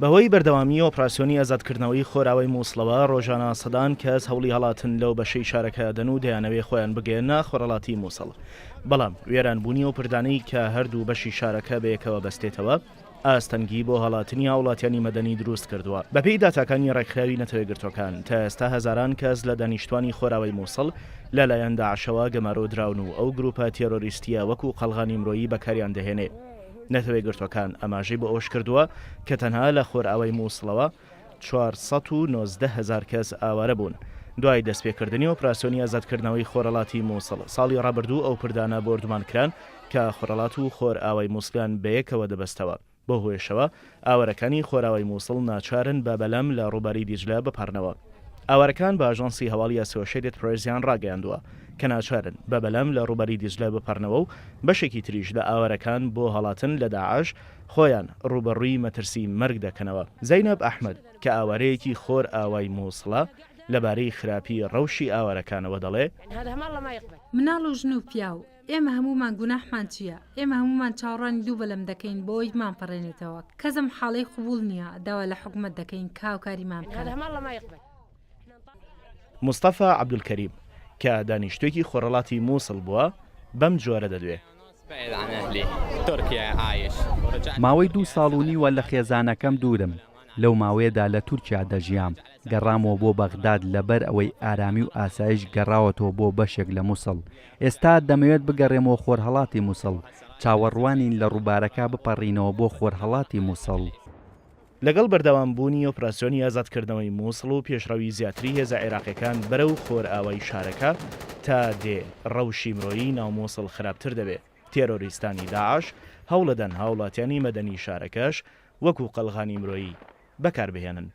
بەهۆی بەردەوامی ئۆپراسیۆنی ئازادکردنەوەی خۆراوەی مووسڵەوە ڕۆژانە سەدان کەس هەوڵی هەڵاتن لەو بەشەی شارەکە دەن و دەیانەوێ خۆیان بگەێنە خۆرهەڵاتی مووسڵ. بەڵام وێرانبوونی و پردانەی کە هەردوو بەشی شارەکە بەیەکەوە بەستێتەوە ئاستەنگی بۆ هەڵاتنی هاوڵاتیانی مەدەنی دروست کردووە. بەپێی داتاکانی ڕێکخراوی نەتەوەیەکگرتوەکان تا ئێستا هەزاران کەس لە دانیشتوانی خۆراوەی مووسڵ لەلایەن داعشەوە گەمارۆدراون و ئەو گروپە تێرۆریستیە وەکو قەڵغانی مرۆیی بەکاریان دەهێنێ. نەتەوەیەکگرتوەکان ئەماژەی بە ئەوش کردووە کە تەنها لە خۆرئاوای مووسڵەوە 490,000 کەس ئاوارە بوون. دوای دەستپێکردنی ئۆپراسیۆنی ئازادکردنەوەی خۆرهەڵاتی مووسڵ ساڵی ڕابردوو ئەو پردانە بۆردومانکران کە خۆرهەڵات و خۆرئاوای مووسڵیان بەیەکەوە دەبەستەوە. بۆ هۆیشەوە ئاوارەکانی خۆراوای مووسڵ ناچارن بە بەلەم لە ڕووبەری دیجلە بپارنەوە. ئاوارەکان بە ئاژانسی هەواڵی ئەسۆشیێتد پرێسیان ڕاگەیاندووە کە ناچارن بە بەلەم لە ڕووبەری دیجلە بپارنەوە و بەشێکی تریش لە ئاوارەکان بۆ هەڵاتن لە داعش خۆیان ڕوبەڕووی مەترسی مەرگ دەکەنەوە. زەینەب ئەحمەد کە ئاوارەیەکی خۆر ئاوای مووسڵە لەبارەی خراپی ڕەوشی ئاوارەکانەوە دەڵێ مناڵ و ژن و پیاو ئێمە هەمومان گوناحمان چییە؟ ئێمە هەمومان چاوەڕانی دوو بەلەم دەکەین بۆی مانپەڕێنێتەوە. کەسم حاڵەی قبول نییە داوا لە حکومەت دەکەین کاوکاریمان بکەن. مستەفا عەبدولکەریم کە دانیشتوێکی خۆرهەڵاتی مووسڵ بووە بەم جۆرە دەدوێ. ماوەی 2 ساڵ و نیوە لە خێزانەکەم دوورم. لەو ماوەیەدا لە تورکیا دەژیام. گەڕامەوە بۆ بەغداد لەبەر ئەوەی ئارامی و ئاسایش گەڕاوەتەوە بۆ بەشێک لە مووسڵ. ئێستا دەمەوێت بگەڕێمەوە خۆرهەڵاتی مووسڵ. چاوەڕوانین لە ڕووبارەکە بپەڕینەوە بۆ خۆرهەڵاتی مووسڵ. لەگەڵ بەردەوامبوونی ئۆپراسیۆنی ئازادکردنەوەی مووسڵ و پێشڕەوی زیاتری هێزە عێراقیەکان بەرەو خۆرئاوای شارەکە تا دێ ڕەوشی مرۆیی ناو مووسڵ خراپتر دەبێت. تێرۆریستانی داعش هەوڵەدەن هاوڵاتیانی مەدەنی شارەکەش وەکو قەڵغانی مرۆیی بەکاربهێنن.